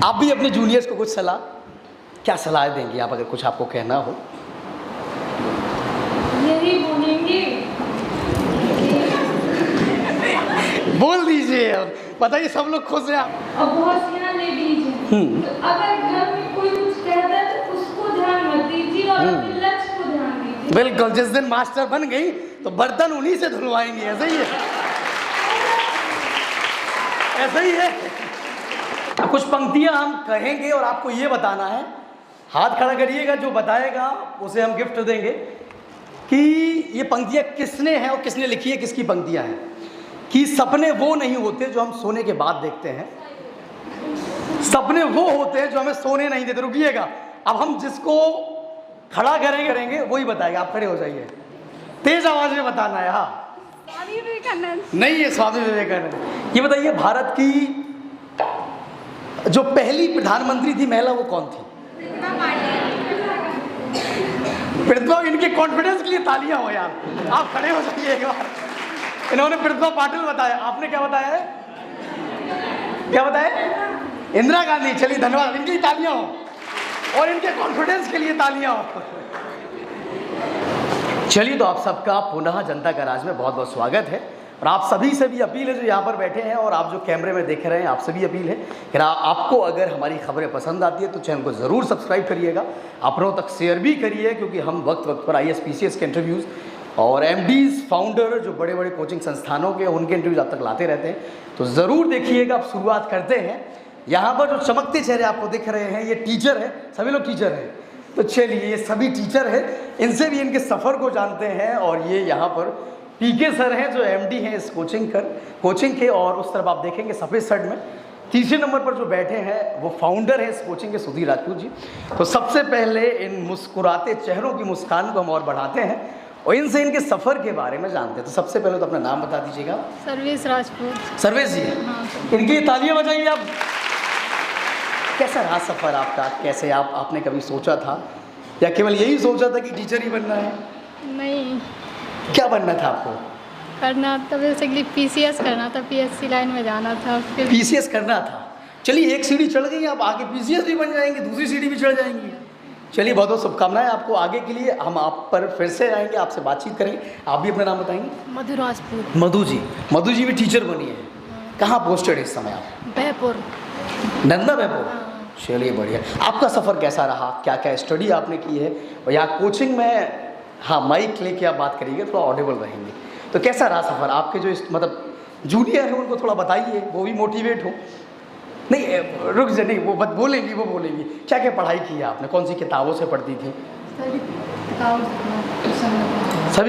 आप भी अपने जूनियर्स को कुछ सलाह, क्या सलाह देंगे आप, अगर कुछ आपको कहना हो? यही बोलेंगे, बोल दीजिए। अब बताइए, सब लोग खुश हैं अब बहुत सी लेडीज हैं, तो अगर घर में कोई कुछ कहता है तो उसको ध्यान मत दीजिए और अपने लक्ष्य को ध्यान दीजिए। बिल्कुल, जिस दिन मास्टर बन गई तो बर्तन उन्हीं से धुलवाएंगे, ऐसा ही है, ऐसा ही है। अब कुछ पंक्तियां हम कहेंगे और आपको ये बताना है, हाथ खड़ा करिएगा, जो बताएगा उसे हम गिफ्ट देंगे कि ये पंक्तियां किसने हैं और किसने लिखी है, किसकी पंक्तियां हैं। कि सपने वो नहीं होते जो हम सोने के बाद देखते हैं, सपने वो होते हैं जो हमें सोने नहीं देते। रुकिएगा, अब हम जिसको खड़ा करेंगे वही बताएगा। आप खड़े हो जाइए, तेज आवाज में बताना है। हाँ, स्वामी विवेकानंद नहीं है स्वामी विवेकानंद। ये बताइए, भारत की जो पहली प्रधानमंत्री थी महिला, वो कौन थी? प्रतिभा। इनके कॉन्फिडेंस के लिए तालियां हो यार, आप खड़े हो जाइए एक बार। इन्होंने प्रतिभा पाटिल बताया, आपने क्या बताया है? क्या बताया? इंदिरा गांधी। चलिए धन्यवाद, इनके लिए तालियां हो और इनके कॉन्फिडेंस के लिए तालियां हो। चलिए, तो आप सबका पुनः जनता का राज में बहुत बहुत स्वागत है। और आप सभी से भी अपील है जो यहाँ पर बैठे हैं और आप जो कैमरे में देख रहे हैं, आप सभी अपील है कि आपको अगर हमारी खबरें पसंद आती है तो चैनल को ज़रूर सब्सक्राइब करिएगा, अपनों तक शेयर भी करिए, क्योंकि हम वक्त वक्त पर IAS PCS के इंटरव्यूज़ और MDs फाउंडर जो बड़े बड़े कोचिंग संस्थानों के, उनके इंटरव्यूज आप तक लाते रहते हैं। तो ज़रूर देखिएगा। अब शुरुआत करते हैं। यहाँ पर जो चमकते चेहरे आपको दिख रहे हैं, ये टीचर है, सभी लोग टीचर हैं। तो चलिए, ये सभी टीचर हैं, इनसे भी इनके सफ़र को जानते हैं। और ये यहाँ पर PK सर हैं जो MD हैं इस कोचिंग के। और उस तरफ आप देखेंगे सफ़ेद शर्ट में तीसरे नंबर पर जो बैठे हैं वो फाउंडर है इस कोचिंग के, सुधीर राजपूत जी। तो सबसे पहले इन मुस्कुराते चेहरों की मुस्कान को हम और बढ़ाते हैं और इनसे इनके सफ़र के बारे में जानते हैं। तो सबसे पहले तो अपना नाम बता दीजिएगा। सर्वेश राजपूत। सर्वेश जी, हाँ। इनके लिए तालियां बजाइए आप। कैसा रहा सफ़र आपका? कैसे आपने कभी सोचा था या केवल यही सोचा था कि टीचर ही बनना है? नहीं, क्या बनना था आपको? करना तो बेसिकली PCS करना था, PSC लाइन में जाना था। फिर PCS करना था। चलिए, एक सीढ़ी चढ़ गई, आप आगे PCS भी बन जाएंगे, दूसरी सीढ़ी भी चढ़ जाएंगी। चलिए, बहुत बहुत शुभकामनाएं आपको आगे के लिए। हम आप पर फिर से आएंगे, आपसे बातचीत करेंगे। आप भी अपना नाम बताएंगे। मधु राजपूत। मधु जी भी टीचर बनी है। कहाँ पोस्टेड है इस समय आप? भयपुर। नंदा भयपुर। चलिए, बढ़िया। आपका सफ़र कैसा रहा? क्या क्या स्टडी आपने की है? और यहाँ कोचिंग में, हाँ, माइक लेके आप बात करिएगा, थोड़ा ऑडिबल रहेंगे। तो कैसा रहा सफ़र? आपके जो मतलब जूनियर हैं उनको थोड़ा बताइए, वो भी मोटिवेट हो। नहीं, रुक जा, नहीं, वो बोलेंगी, वो बोलेंगी। क्या क्या पढ़ाई की है आपने? कौन सी किताबों से पढ़ती थी? सभी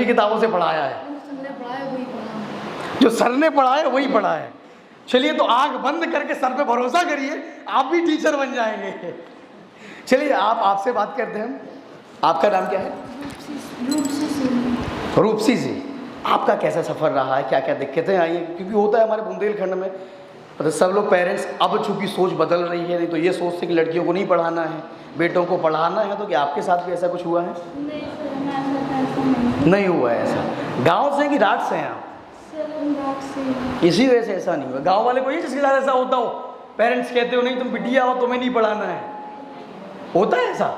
किताबों से पढ़ाया है। जो सर ने पढ़ाया वही पढ़ा है। चलिए, तो आंख बंद करके सर पे भरोसा करिए, आप भी टीचर बन जाएंगे। चलिए, आपसे बात करते हैं। आपका नाम क्या है? रूपसी जी, आपका कैसा सफ़र रहा है? क्या क्या दिक्कतें आई हैं? क्योंकि होता है हमारे बुंदेलखंड में, मतलब सब लोग पेरेंट्स, अब चूँकि सोच बदल रही है, नहीं तो ये सोचते कि लड़कियों को नहीं पढ़ाना है, बेटों को पढ़ाना है। तो क्या आपके साथ भी ऐसा कुछ हुआ है? नहीं हुआ है ऐसा। गांव से कि रात से हैं आप? इसी वजह से ऐसा नहीं हुआ। गांव वाले को ये जिसके साथ ऐसा होता हो, पेरेंट्स कहते हो नहीं तुम बिटिया हो, तुम्हें नहीं पढ़ाना है, होता है ऐसा?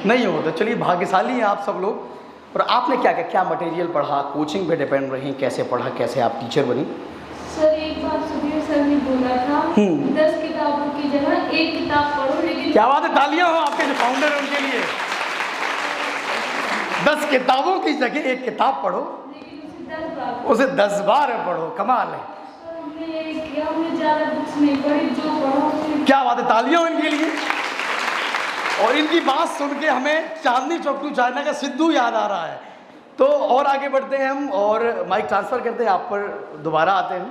नहीं होता। चलिए, भाग्यशाली हैं आप सब लोग। और आपने क्या मटेरियल पढ़ा? कोचिंग पे डिपेंड रही, कैसे पढ़ा, कैसे आप टीचर बनी? सर, एक बार सुधीर सर ने बोला था 10 किताबों की जगह 1 किताब पढ़ो। लेकिन क्या बात है, तालियां हो आपके जो फाउंडर है उनके लिए। 10 किताबों की जगह 1 किताब पढ़ो, लेकिन उसे 10 बार पढ़ो। कमाल है। ज़्यादा बुक्स नहीं पढ़ी, जो पढ़ो। क्या बात है, तालियां हो इनके लिए। और इनकी बात सुन के हमें चांदनी चौक टू चाइना का सिद्धू याद आ रहा है। तो और आगे बढ़ते हैं हम और माइक ट्रांसफ़र करते हैं, आप पर दोबारा आते हैं।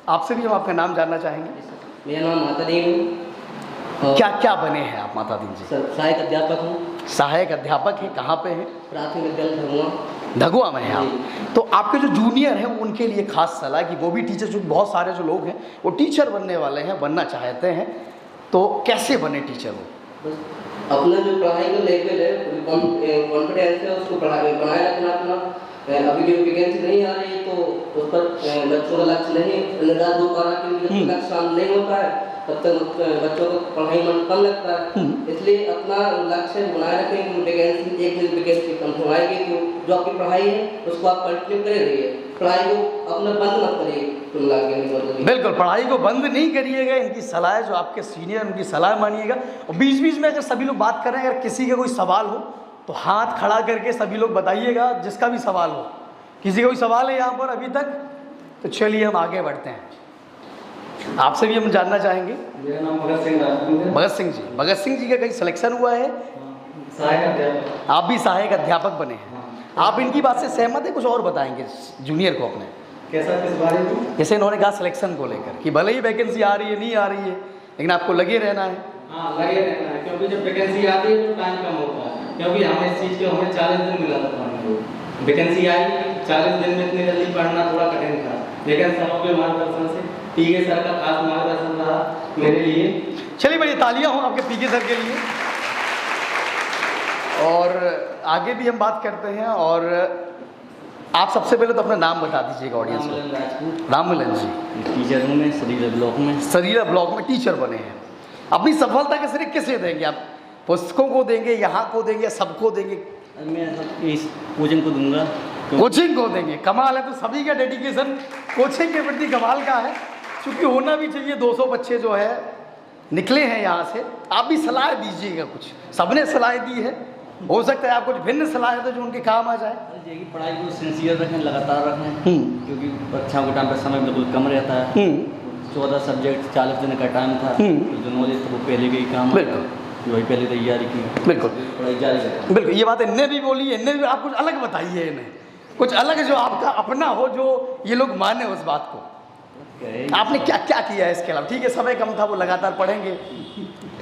आपसे भी हम आपका नाम जानना चाहेंगे। मेरा नाम माता दीन। क्या बने हैं आप माता दीन जी? सहायक अध्यापक हूँ। सहायक अध्यापक हैं, कहाँ पे हैं? प्राथमिक विद्यालय धगुआ में हैं आप। तो आपके जो जूनियर हैं उनके लिए खास सलाह कि वो भी टीचर, जो बहुत सारे जो लोग हैं वो टीचर बनने वाले हैं, बनना चाहते हैं, तो कैसे बने टीचर वो? अपना जो पढ़ाई का लेवल है, कॉन्फिडेंस है, उसको बनाए रखना अपना। अभी जो वैकेंसी नहीं आ रही तो उस पर बच्चों का लक्ष्य नहीं निर्धारित हो पा रहा, क्योंकि लक्ष्य शामिल नहीं होता है तब तक बच्चों को पढ़ाई मन कम लगता है। इसलिए अपना लक्ष्य बनाए रखें कि वैकेंसी एक दिन वैकेंसी कम आएगी, तो जो आपकी पढ़ाई है उसको आप कंटिन्यू करे रहिए, पढ़ाई को अपना बंद मत करिए। बिल्कुल, पढ़ाई को बंद नहीं करिएगा, इनकी सलाह जो आपके सीनियर उनकी सलाह मानिएगा। और बीच बीच में अगर सभी लोग बात कर रहे हैं, अगर किसी का कोई सवाल हो तो हाथ खड़ा करके सभी लोग बताइएगा, जिसका भी सवाल हो। किसी का कोई सवाल है यहाँ पर अभी तक? तो चलिए हम आगे बढ़ते हैं, आपसे भी हम जानना चाहेंगे। मेरा नाम भगत सिंह राजपूत है। भगत सिंह जी का कहीं सिलेक्शन हुआ है? सहायक अध्यापक। आप भी सहायक अध्यापक बने हैं। आप इनकी बात से सहमत है? कुछ और बताएंगे जूनियर को अपने? कैसा, किस बारे में? जैसे इन्होंने कहा सिलेक्शन को लेकर कि भले ही वैकेंसी आ रही है नहीं आ रही है, लेकिन आपको लगे रहना है। हाँ, लगे रहना है, क्योंकि जब वैकेंसी आती है तो टाइम कम होता है, क्योंकि हमें इस चीज़ के हमें 40 दिन मिला था पढ़ने को। वैकेंसी आई, 40 दिन में इतनी जल्दी पढ़ना थोड़ा कठिन था, लेकिन सरों के मार्गदर्शन से, पीके सर का खास मार्गदर्शन रहा मेरे लिए। चलिए बड़ी तालियां हो आपके पीके सर के लिए। और आगे भी हम बात करते हैं, और आप सबसे पहले तो अपना नाम बता दीजिएगा ऑडियंस को। राममिलन जी, टीचर हूँ मैं सरीला ब्लॉक में। सरीला ब्लॉक में टीचर बने हैं। अपनी सफलता के श्रेय किसे देंगे आप? पुस्तकों को देंगे, यहाँ को देंगे, सबको देंगे? मैं इस कोचिंग को दूंगा। कोचिंग को देंगे। कमाल है, तो सभी का डेडिकेशन कोचिंग के प्रति कमाल का है, क्योंकि होना भी चाहिए। 200 बच्चे जो है निकले हैं यहाँ से। आप भी सलाह दीजिएगा कुछ, सबने सलाह दी है, हो सकता है आप कुछ भिन्न सलाह है तो जो उनके काम आ जाए। पढ़ाई को सिंसियर रखें, लगातार रखें, क्योंकि परीक्षाओं के टाइम पर समय बिल्कुल कम रहता है। 14 सब्जेक्ट, 40 दिन का टाइम था, तो जो नॉलेज था वो पहले के ही काम, वही पहले तैयारी की। बिल्कुल, पढ़ाई जारी रखें। बिल्कुल, ये बात इनने भी बोली, इनने भी। आप कुछ अलग बताइए इन्हें, कुछ अलग जो आपका अपना हो, जो ये लोग माने उस बात को। आपने क्या क्या किया है इसके अलावा? ठीक है, समय कम था, वो लगातार पढ़ेंगे।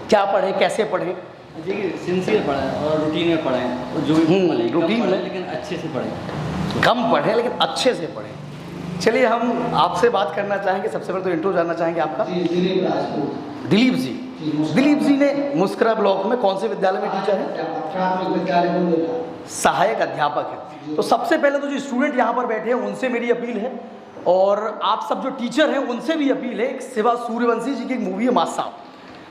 क्या पढ़े, कैसे पढ़े? देखिए, सिंसियर पढ़ाएं और रूटीन में पढ़ाएं, और जो भी रूटीन में, लेकिन अच्छे से पढ़ें। कम पढ़ें लेकिन अच्छे से पढ़ें। चलिए हम आपसे बात करना चाहेंगे। सबसे पहले तो इंट्रो जानना चाहेंगे आपका। दिलीप राजपूत। दिलीप जी, दिलीप जी ने मुस्करा ब्लॉक में कौन से विद्यालय में टीचर है? प्राथमिक विद्यालय में सहायक अध्यापक है। तो सबसे पहले तो जो स्टूडेंट यहाँ पर बैठे हैं उनसे मेरी अपील है, और आप सब जो टीचर हैं उनसे भी अपील है। एक शिवा सूर्यवंशी जी की एक मूवी है मासा,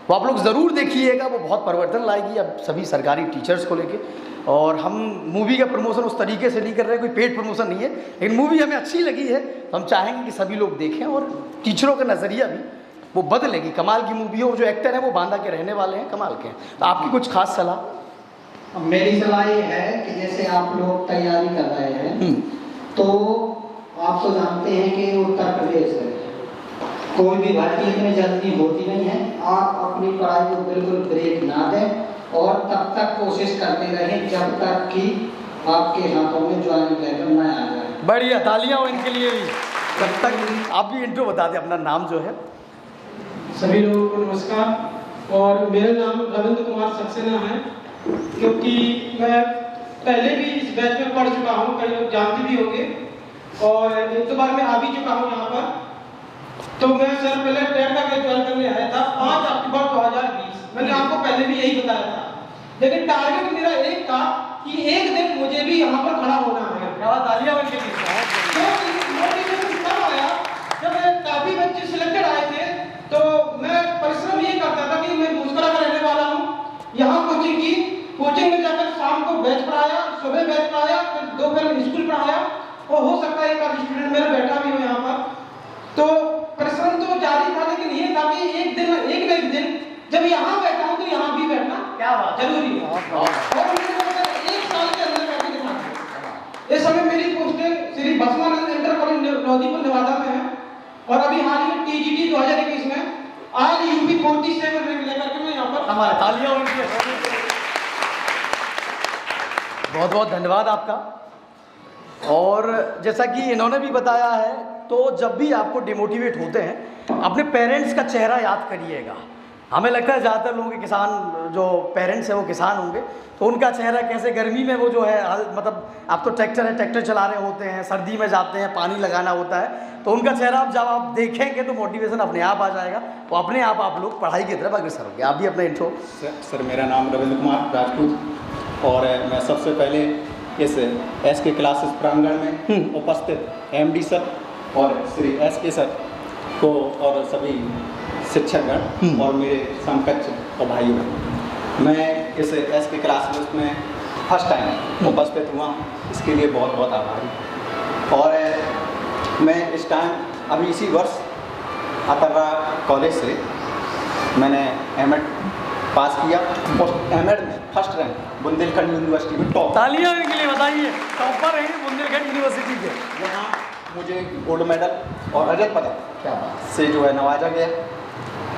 वो आप लोग ज़रूर देखिएगा, वो बहुत परिवर्तन लाएगी अब सभी सरकारी टीचर्स को लेके। और हम मूवी का प्रमोशन उस तरीके से नहीं कर रहे, कोई पेड प्रमोशन नहीं है, लेकिन मूवी हमें अच्छी लगी है तो हम चाहेंगे कि सभी लोग देखें, और टीचरों का नज़रिया भी वो बदलेगी। कमाल की मूवी हो, जो एक्टर हैं वो बांदा के रहने वाले हैं, कमाल के हैं। तो आपकी कुछ खास सलाह? मेरी सलाह ये है कि जैसे आप लोग तैयारी कर रहे हैं, तो आप तो जानते हैं कि उत्तर प्रदेश है, कोई भी भर्ती इतनी जल्दी होती नहीं है। आप अपनी पढ़ाई को बिल्कुल ब्रेक ना दें, और तब तक कोशिश करते रहें जब तक कि आपके हाथों में ज्वाइनिंग लेटर न आ जाए। बढ़िया, तालियां हो इनके लिए भी। तब तक आप भी इंट्रो बता दें, अपना नाम जो है। सभी लोगों को नमस्कार, और मेरा नाम रविंद्र कुमार सक्सेना है। क्योंकि मैं पहले भी इस बैच में पढ़ चुका हूँ, कई लोग जानते भी होंगे, और एक दो बार मैं आ भी चुका हूँ यहाँ पर। तो मैं सर पहले टेट का बैच ज्वाइन करने आया था 5 अक्टूबर 2020। मैंने आपको पहले भी यही बताया था, लेकिन टारगेट मेरा एक था कि एक दिन मुझे भी यहाँ पर खड़ा होना है। तालियां हो इनके लिए। मोटिवेशन तब आया जब काफी बच्चे सिलेक्टेड आए थे, तो मैं परिश्रम ये करता था कि मैं मुस्कुरा कर रहने वाला हूँ। यहाँ कोचिंग में जाकर शाम को बैच पढ़ाया, सुबह बैच पढ़ाया, फिर दोपहर में स्कूल पढ़ाया, और हो सकता है एक आध स्टूडेंट मेरा बैठा भी हो यहाँ पर। तो परिश्रम तो जारी था, लेकिन ये था कि एक दिन जब यहाँ बैठा हूँ तो यहाँ भी बैठना क्या बात जरूरी है। और मैंने 1 साल के अंदर करके दिखाया। इस समय मेरी पोस्टें श्री बसवानंद इंटर कॉलेज नौदीपुर नेवादा में है, और अभी हाल ही में TGT 2021 में आज UP 47 रैंक लेकर के मैं यहाँ पर। हमारे तालियां हो इनके लिए। बहुत बहुत धन्यवाद आपका। और जैसा कि इन्होंने भी बताया है, तो जब भी आपको डिमोटिवेट होते हैं, अपने पेरेंट्स का चेहरा याद करिएगा। हमें लगता है ज़्यादातर लोगों के किसान जो पेरेंट्स हैं वो किसान होंगे, तो उनका चेहरा कैसे गर्मी में वो जो है, मतलब आप तो ट्रैक्टर चला रहे होते हैं, सर्दी में जाते हैं, पानी लगाना होता है, तो उनका चेहरा जब आप देखेंगे तो मोटिवेशन अपने आप आ जाएगा, तो अपने आप लोग पढ़ाई की तरफ अग्रसर होंगे। आप भी अपना इंट्रो। सर मेरा नाम रविंद्र कुमार राजपूत, और मैं सबसे पहले इस SK क्लासेस प्रांगण में उपस्थित MD सर और श्री SK सर को और सभी शिक्षकगण और मेरे समकक्ष और भाई बहन, मैं इस एस के क्लास में फर्स्ट टाइम उपस्थित हुआ हूँ, इसके लिए बहुत बहुत आभारी। और मैं इस टाइम अभी इसी वर्ष अतर्रा कॉलेज से मैंने एमएड पास किया और एमएड में फर्स्ट रैंक बुंदेलखंड यूनिवर्सिटी में टॉप। तालियां इनके लिए बताइए, टॉपर हैं बुंदेलखंड यूनिवर्सिटी के। यहाँ मुझे गोल्ड मेडल और रजत पदक क्या बात से जो है नवाजा गया।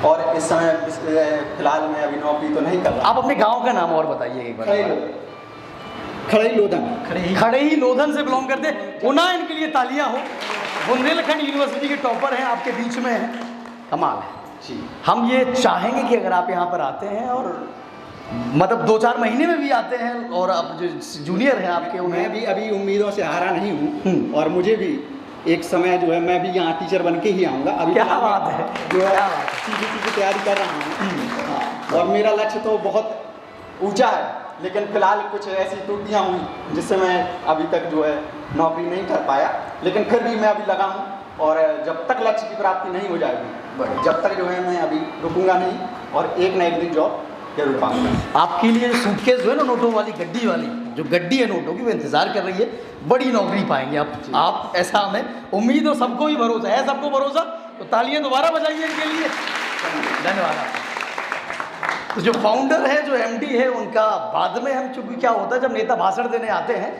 और इस समय फिलहाल मैं अभी नौकरी तो नहीं कर रहा। आप अपने गांव का नाम और बताइए एक बार। खड़ई लोधन, खड़े ही लोधन से बिलोंग करते। पुनः इनके लिए तालियां हो। बुंदेलखंड यूनिवर्सिटी के टॉपर हैं, आपके बीच में हैं, कमाल है जी। हम ये चाहेंगे कि अगर आप यहाँ पर आते हैं और मतलब 2-4 महीने में भी आते हैं और आप जो जूनियर हैं आपके, मैं भी अभी उम्मीदों से हारा नहीं हूँ और मुझे भी एक समय जो है मैं भी यहाँ टीचर बन के ही आऊँगा। अभी क्या बात है, जो है क्या बात है। CBT की तैयारी कर रहा हूँ और मेरा लक्ष्य तो बहुत ऊंचा है, लेकिन फिलहाल कुछ ऐसी त्रुटियाँ हुई जिससे मैं अभी तक जो है नौकरी नहीं कर पाया, लेकिन फिर भी मैं अभी लगा हूँ और जब तक लक्ष्य की प्राप्ति नहीं हो जाएगी, जब तक जो है मैं अभी रुकूंगा नहीं और एक न एक दिन जॉब जरूर पाऊंगा। आपके लिए सूटकेस जो है ना, नोटों वाली गड्डी वाली, जो गड्डी है नोटों की, वो इंतजार कर रही है। बड़ी नौकरी पाएंगे आप ऐसा हमें उम्मीद हो। सबको ही भरोसा है, सबको भरोसा, तो तालियां दोबारा बजाइए इनके लिए। धन्यवाद आपका। तो जो फाउंडर है, जो MD है, उनका बाद में हम, चूंकि क्या होता है जब नेता भाषण देने आते हैं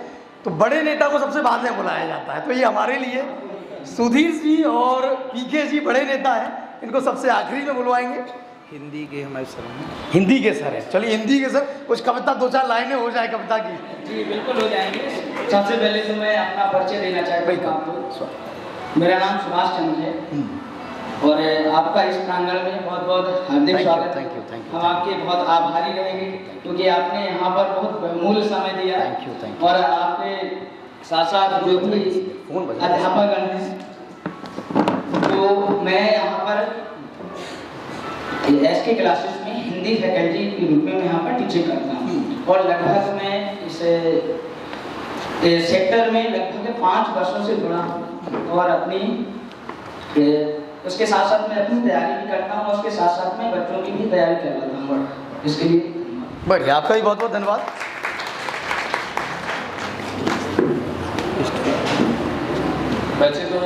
तो बड़े नेता को सबसे बाद में बुलाया जाता है, तो ये हमारे लिए सुधीर जी और PK जी बड़े नेता हैं, इनको सबसे आखिरी में बुलवाएंगे। हिंदी के हमारे सर हैं। हिंदी के सर हैं, चलिए हिंदी के सर, कुछ कविता 2-4 लाइनें हो जाए कविता की। जी बिल्कुल हो जाएंगे। सबसे पहले तो मैं अपना परिचय देना चाहता हूँ आपको। मेरा नाम सुभाष चंद्र है और आपका इस प्रांगण में बहुत बहुत हार्दिक स्वागत है। हम आपके बहुत आभारी रहेंगे क्योंकि आपने यहाँ पर बहुत बहुमूल्य समय दिया और आपके साथ साथ जो भी अध्यापक हैं, तो मैं यहाँ पर SK क्लासेस में हिंदी फैकल्टी के रूप में यहाँ पर टीचिंग करता हूँ और लगभग मैं इस सेक्टर में लगभग 5 वर्षों से जुड़ा हूँ और अपनी उसके साथ साथ मैं अपनी तैयारी भी करता हूँ, उसके साथ साथ मैं बच्चों की भी तैयारी करवाता हूँ। इसके लिए बढ़िया, आपका भी बहुत बहुत धन्यवाद। वैसे तो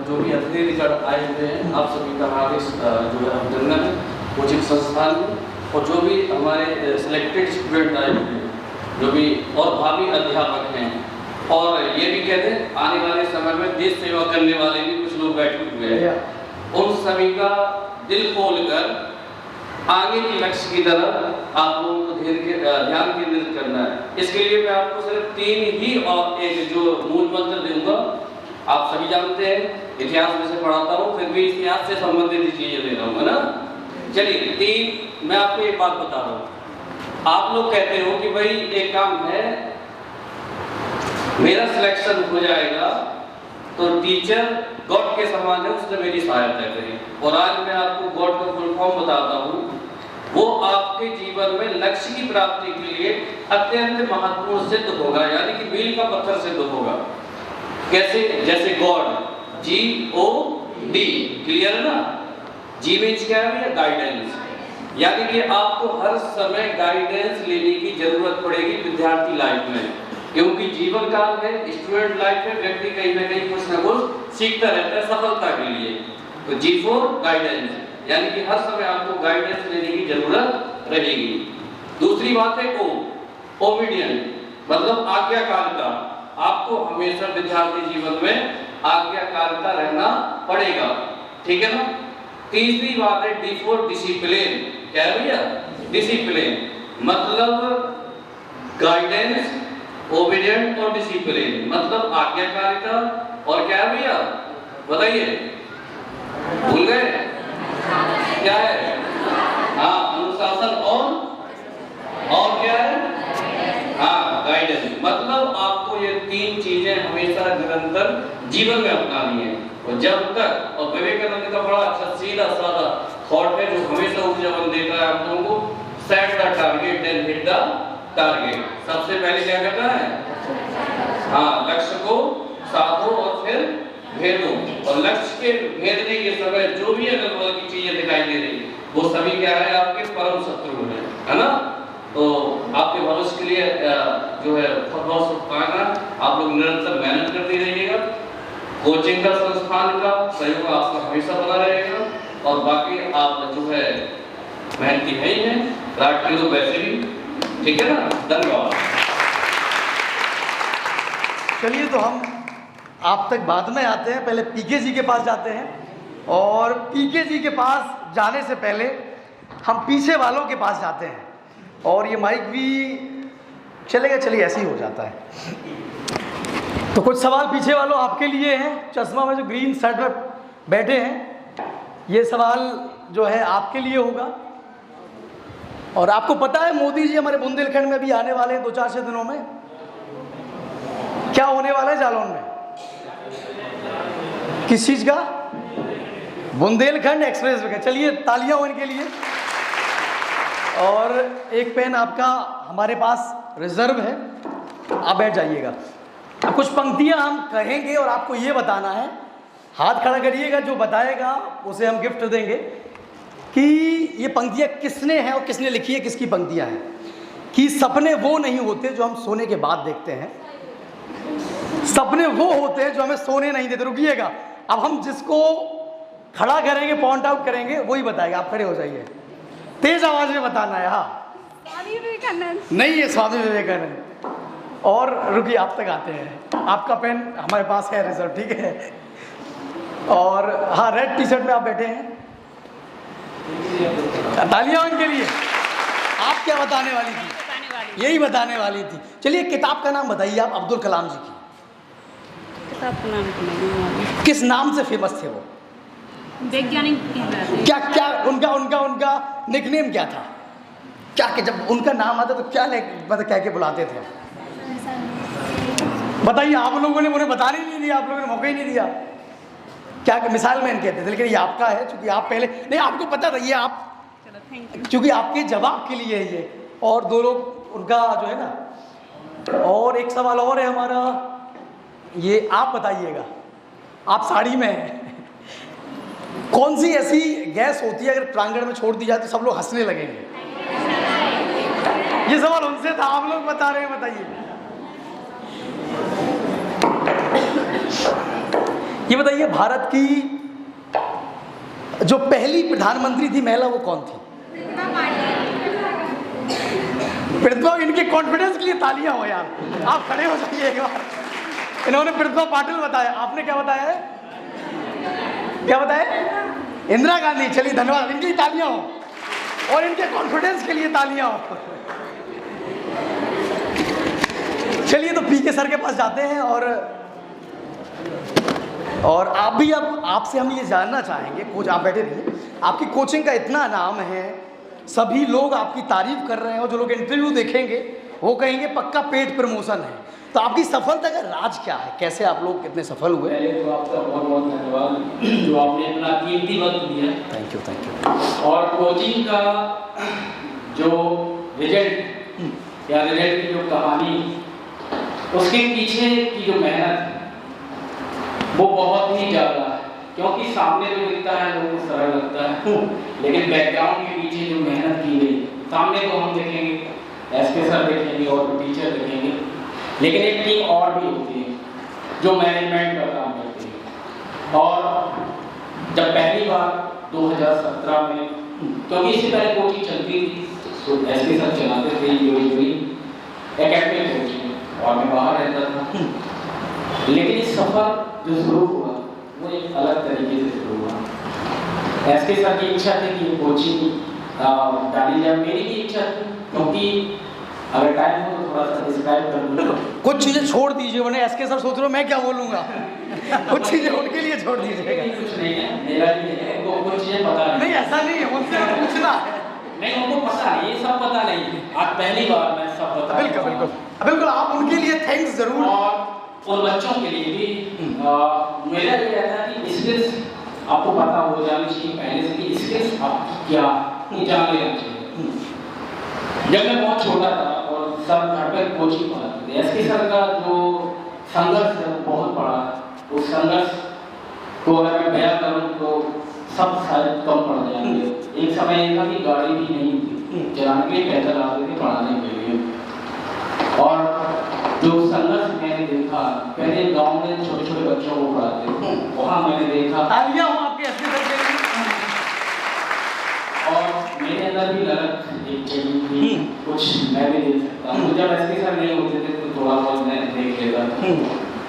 जो भी अतिथि रिजल्ट आए हुए हैं, आप सभी का हार्दिक जो है अभिनंदन है कोचिंग संस्थान में, और जो भी हमारे सिलेक्टेड स्टूडेंट आए हुए हैं, जो भी और भावी अध्यापक हैं, और ये भी कहते हैं आने वाले समय में देश सेवा करने वाले भी कुछ लोग बैठे हुए हैं, उन सभी का दिल खोलकर आगे के लक्ष्य की तरफ आप लोगों को ध्यान केंद्रित करना है। इसके लिए मैं आपको सिर्फ 3 ही और एक जो मूल मंत्र दूंगा। आप सभी जानते हैं, इतिहास में से पढ़ाता हूँ, फिर भी इतिहास से संबंधित चीजें दे रहा हूँ, है ना। चलिए 3 मैं आपको एक बात बता रहा हूँ। आप लोग कहते हो कि भाई एक काम है, मेरा सिलेक्शन हो जाएगा तो टीचर गॉड के समान है, उसने मेरी सहायता करी। और आज मैं आपको गॉड का फुल फॉर्म बताता हूँ। वो आपके जीवन में लक्ष्य की प्राप्ति के लिए अत्यंत महत्वपूर्ण सिद्ध होगा, यानी कि मील का पत्थर सिद्ध होगा। कैसे? जैसे गॉड, GOD, क्लियर है ना। जी मीन्स क्या है? गाइडेंस, यानी कि आपको हर समय गाइडेंस लेने की जरूरत पड़ेगी विद्यार्थी लाइफ में, क्योंकि जीवन काल में, स्टूडेंट लाइफ में व्यक्ति कहीं ना कहीं कुछ ना कुछ सीखता रहता है सफलता के लिए। तो G for गाइडेंस, यानी कि हर समय आपको गाइडेंस लेने की जरूरत रहेगी। दूसरी बात है ओबीडियंट, मतलब आज्ञाकारिता। आपको हमेशा विद्यार्थी जीवन में आज्ञाकारिता रहना पड़ेगा, ठीक है ना। तीसरी बात है D for डिसिप्लिन। क्या है भैया? डिसिप्लिन, मतलब गाइडेंस, ओबीडियंट और डिसिप्लिन, मतलब आज्ञाकारिता और क्या है भैया? बताइए, भूल गए क्या है? हाँ, अनुशासन और क्या है? हाँ, गाइडेंस। मतलब आपको ये 3 चीजें हमेशा निरंतर जीवन में अपनानी है। और जब तक, और विवेकानंद का बड़ा अच्छा सीधा साधा थॉट है जो हमेशा ऊर्जावान देता है आप लोगों को, set the target then hit the target. सबसे पहले क्या करना है? हाँ, लक्ष्य को साधो और फिर भेदों और लक्ष्य के भेदने के समय जो भी अगल बगल की चीजें दिखाई दे रही वो सभी क्या है आपके परम शत्रु है ना। तो आपके भविष्य के लिए जो है बहुत शुभकामनाएं। आप लोग निरंतर मेहनत करते रहिएगा। कोचिंग का संस्थान का सहयोग आपका हमेशा बना रहेगा और बाकी आप जो है मेहनती है ही हैं, रात के लोग वैसे भी, ठीक है ना। धन्यवाद। चलिए तो हम आप तक बाद में आते हैं, पहले पीके जी के पास जाते हैं और पीके जी के पास जाने से पहले हम पीछे वालों के पास जाते हैं और ये माइक भी चलेगा, चलिए ऐसे ही हो जाता है। तो कुछ सवाल पीछे वालों आपके लिए हैं, चश्मा में जो ग्रीन शर्ट में बैठे हैं, ये सवाल जो है आपके लिए होगा। और आपको पता है मोदी जी हमारे बुंदेलखंड में भी आने वाले हैं 2-4 दिनों में। क्या होने वाला है जालौन में? किस चीज का? बुंदेलखंड एक्सप्रेस वे का। चलिए तालियां हो इनके लिए। और एक पेन आपका हमारे पास रिजर्व है, आप बैठ जाइएगा। अब कुछ पंक्तियां हम कहेंगे और आपको ये बताना है, हाथ खड़ा करिएगा, जो बताएगा उसे हम गिफ्ट देंगे कि ये पंक्तियां किसने हैं और किसने लिखी है, किसकी पंक्तियां हैं। कि सपने वो नहीं होते जो हम सोने के बाद देखते हैं, सपने वो होते हैं जो हमें सोने नहीं देते। रुकिएगा, अब हम जिसको खड़ा करेंगे, पॉइंट आउट करेंगे, वही बताएगा। आप खड़े हो जाइए, तेज आवाज में बताना है। हाँ, स्वामी विवेकानंद नहीं है स्वामी विवेकानंद। और रुकिए, आप तक आते हैं। आपका पेन हमारे पास है रिजर्व, ठीक है। और हाँ, रेड टी शर्ट में आप बैठे हैं, तालियां इनके लिए। आप क्या बताने वाली थी? यही बताने वाली थी। चलिए किताब का नाम बताइए आप, अब्दुल कलाम जी की। किताब का नाम तो नहीं मालूम। किस नाम से फेमस थे वो? वैज्ञानिक कहलाते हैं। क्या क्या उनका निकनेम क्या था? क्या कि जब उनका नाम आता तो क्या मतलब कह के बुलाते थे? बताइए। आप लोगों ने उन्हें बताने ही नहीं दिया, आप लोगों ने मौका ही नहीं दिया। क्या मिसाल मैन कहते थे, लेकिन ये आपका है क्योंकि आप पहले नहीं, आपको पता था ये आप, क्योंकि आपके जवाब के लिए है ये। और दो लोग उनका जो है ना। और एक सवाल और है हमारा, ये आप बताइएगा। आप साड़ी में हैं, कौन सी ऐसी गैस होती है अगर प्रांगण में छोड़ दी जाए तो सब लोग हंसने लगेंगे? ये सवाल उनसे था, आप लोग बता रहे हैं, बताइए। ये बताइए, भारत की जो पहली प्रधानमंत्री थी महिला, वो कौन थी? प्रतिभा। इनके कॉन्फिडेंस के लिए तालियां हो यार, आप खड़े हो जाइए एक बार। इन्होंने प्रतिभा पाटिल बताया, आपने क्या बताया है? क्या बताया? इंदिरा गांधी। चलिए धन्यवाद, इनकी तालियां हो और इनके कॉन्फिडेंस के लिए तालियां हो। चलिए तो पीके सर के पास जाते हैं और आप भी, अब आपसे हम ये जानना चाहेंगे, कोच आप बैठे रहिए। आपकी कोचिंग का इतना नाम है, सभी लोग आपकी तारीफ कर रहे हैं और जो लोग इंटरव्यू देखेंगे वो कहेंगे पक्का पेड प्रमोशन है। तो आपकी सफलता का राज क्या है? कैसे आप लोग कितने सफल हुए? पहले तो आपका बहुत बहुत धन्यवाद जो आपने अपना कीमती वक्त दिया। Thank you, thank you. और कोचिंग का जो रिजल्ट या रिजल्ट की जो कहानी, उसके पीछे की जो मेहनत है वो बहुत ही ज़्यादा है। क्योंकि सामने जो दिखता है लोगों को सरल लगता है, लेकिन बैकग्राउंड के पीछे जो मेहनत की गई, सामने तो हम देखेंगे, एसके सर देखेंगे और टीचर देखेंगे, लेकिन एक टीम और भी होती है जो मैनेजमेंट का काम करती है। और जब पहली बार 2017 में, क्योंकि इससे पहले कोचिंग चलती थी तो एसके सर चलाते थे एकेडमिक कोचिंग और मैं बाहर रहता था। लेकिन इस सफर जो शुरू हुआ वो एक अलग तरीके से शुरू हुआ। एसके सर की इच्छा थी कि कोचिंग डाली जाए, मेरी भी इच्छा थी, क्योंकि अगर टाइम हो तो थोड़ा सा डिस्क्राइब कर दूँ। कुछ चीजें छोड़ दीजिए, वरना एसके सर सोच रहे हो मैं क्या बोलूँगा। कुछ चीजें उनके लिए छोड़ दीजिएगा। कुछ नहीं है, मेरा भी है, उनको कुछ चीजें पता नहीं, ऐसा नहीं है, उनसे पूछना है। नहीं, उनको पता नहीं, ये सब पता नहीं है। आज पहली बार मैं सब बता। बिल्कुल बिल्कुल बिल्कुल, आप उनके लिए थैंक्स जरूर। और उन बच्चों के लिए भी मेरा ये रहता है कि स्किल्स आपको पता हो जानी चाहिए पहले से कि स्किल्स आप क्या जान लेना चाहिए। जब मैं बहुत छोटा था और सर घर पर कोचिंग पढ़ाते थे, एसके सर का जो संघर्ष है बहुत बड़ा है। उस संघर्ष तो अगर मैं बयां करूँ तो सब शायद कम पड़ जाएंगे। एक समय था कि गाड़ी भी नहीं थी, चलाने के लिए पैदल आते थे पढ़ाने के लिए। और जो संघर्ष मैंने देखा, पहले गांव में छोटे छोटे बच्चों को पढ़ाते थे, वहाँ मैंने देखा और मेरे अंदर भी लगन एक चीज कुछ मैं भी देख सकता हूँ। जब ऐसे सर नहीं होते थे तो थोड़ा बहुत मैं देख लेता था,